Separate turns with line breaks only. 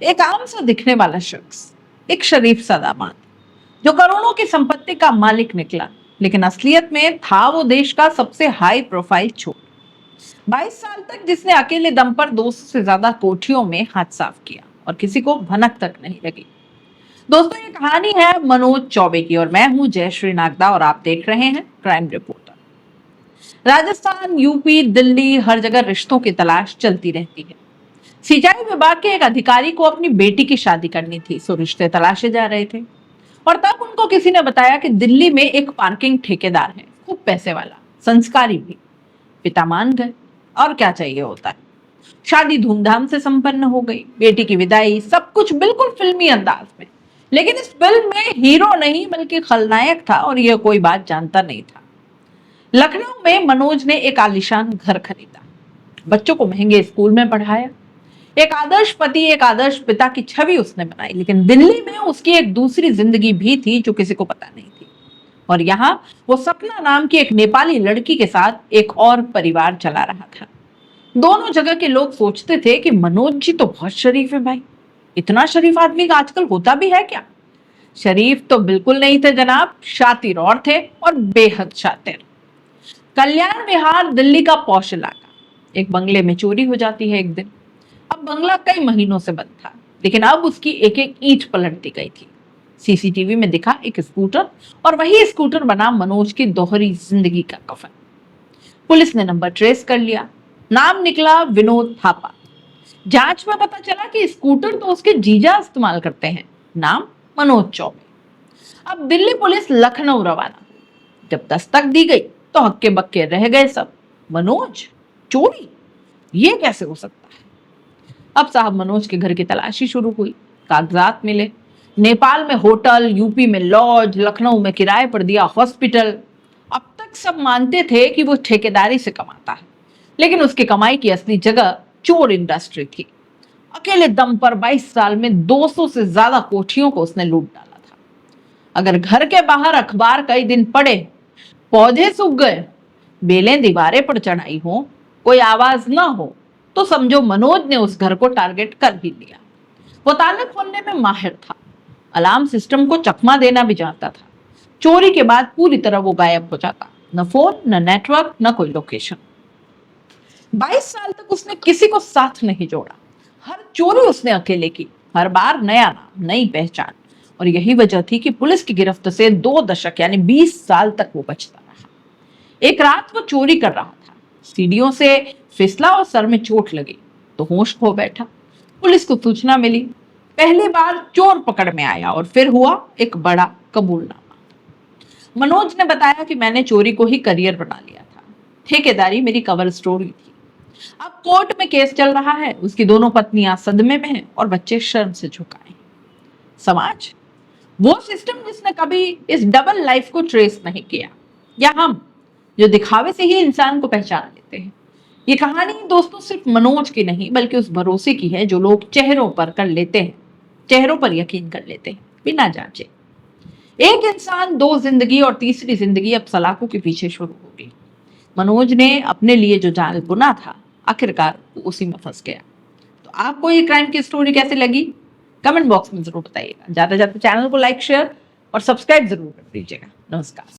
एक आम सा दिखने वाला शख्स, एक शरीफ सा दामाद जो करोड़ों की संपत्ति का मालिक निकला, लेकिन असलियत में था वो देश का सबसे हाई प्रोफाइल चोर। 22 साल तक जिसने अकेले दम पर 200 से ज्यादा कोठियों में हाथ साफ किया और किसी को भनक तक नहीं लगी। दोस्तों, ये कहानी है मनोज चौबे की और मैं हूं जयश्री नागदा और आप देख रहे हैं क्राइम रिपोर्टर। राजस्थान, यूपी, दिल्ली, हर जगह रिश्तों की तलाश चलती रहती है। सिंचाई विभाग के एक अधिकारी को अपनी बेटी की शादी करनी थी, सो रिश्ते तलाशे जा रहे थे और तब उनको किसी ने बताया कि दिल्ली में एक पार्किंग ठेकेदार है, खूब पैसे वाला, संस्कारी भी। पिता मान गए और क्या चाहिए होता है। शादी धूमधाम से संपन्न हो गई, बेटी की विदाई, सब कुछ बिल्कुल फिल्मी अंदाज में। लेकिन इस फिल्म में हीरो नहीं बल्कि खलनायक था और यह कोई बात जानता नहीं था। लखनऊ में मनोज ने एक आलीशान घर खरीदा, बच्चों को महंगे स्कूल में पढ़ाया, एक आदर्श पति, एक आदर्श पिता की छवि उसने बनाई। लेकिन दिल्ली में उसकी एक दूसरी जिंदगी भी थी जो किसी को पता नहीं थी। और यहाँ वो सपना नाम की एक नेपाली लड़की के साथ एक और परिवार चला रहा था। दोनों जगह के लोग सोचते थे कि मनोज जी तो बहुत शरीफ है भाई, इतना शरीफ आदमी का आजकल होता भी है क्या? शरीफ तो बिल्कुल नहीं थे जनाब, शातिर और थे, और बेहद शातिर। कल्याण विहार दिल्ली का पौष इलाका। एक बंगले में चोरी हो जाती है एक दिन। अब बंगला कई महीनों से बंद था, लेकिन अब उसकी एक एक ईंट पलट दी गई थी। सीसीटीवी में दिखा एक स्कूटर, और वही स्कूटर बना मनोज की दोहरी जिंदगी का कफन। पुलिस ने नंबर ट्रेस कर लिया, नाम निकला विनोद थापा। जांच में पता चला कि स्कूटर तो उसके जीजा इस्तेमाल करते हैं, नाम मनोज चौबे। अब दिल्ली पुलिस लखनऊ रवाना। जब दस्तक दी गई तो हक्के बक्के रह गए सब। मनोज चोरी, ये कैसे हो सकता है? अब साहब मनोज के घर की तलाशी शुरू हुई। कागजात मिले, नेपाल में होटल, यूपी में लॉज, लखनऊ में किराए पर दिया हॉस्पिटल। अब तक सब मानते थे कि वो ठेकेदारी से कमाता है, लेकिन उसकी कमाई की असली जगह चोर इंडस्ट्री थी। अकेले दम पर 22 साल में 200 से ज्यादा कोठियों को उसने लूट डाला था। अगर घर के बाहर अखबार कई दिन पड़े, पौधे सूख गए, बेलें दीवारें पर चढ़ाई हो, कोई आवाज ना हो, तो समझो मनोज ने उस घर को टारगेट कर ही लिया। वो ताले खोलने में माहिर था, अलार्म सिस्टम को चकमा देना भी जानता था। चोरी के बाद पूरी तरह वो गायब हो जाता, न फोन, न नेटवर्क, न कोई लोकेशन। 22 साल तक उसने किसी को साथ नहीं जोड़ा। हर चोरी उसने अकेले की, हर बार नया नाम, नई पहचान। और यही वजह थी कि पुलिस की गिरफ्त से 2 दशक यानी 20 साल तक वो बचता रहा। एक रात वो चोरी कर रहा था, सीढ़ियों से फिसला और सर में चोट लगी तो होश खो बैठा। पुलिस को सूचना मिली, पहली बार चोर पकड़ में आया और फिर हुआ एक बड़ा कबूलनामा। मनोज ने बताया कि मैंने चोरी को ही करियर बना लिया था, ठेकेदारी मेरी कवर स्टोरी थी। अब कोर्ट में केस चल रहा है, उसकी दोनों पत्नियां सदमे में हैं और बच्चे शर्म से झुकाए हैं। समाज, वो सिस्टम जिसने कभी इस डबल लाइफ को ट्रेस नहीं किया, या हम जो दिखावे से ही इंसान को पहचान लेते हैं। ये कहानी दोस्तों सिर्फ मनोज की नहीं बल्कि उस भरोसे की है जो लोग चेहरों पर कर लेते हैं, चेहरों पर यकीन कर लेते हैं बिना जांचे। एक इंसान, 2 जिंदगी, और तीसरी जिंदगी अब सलाखों के पीछे शुरू होगी। मनोज ने अपने लिए जो जाल बुना था, आखिरकार उसी में फंस गया। तो आपको ये क्राइम की स्टोरी कैसी लगी? कमेंट बॉक्स में जरूर बताइएगा। जाते जाते चैनल को लाइक, शेयर और सब्सक्राइब जरूर कर दीजिएगा। नमस्कार।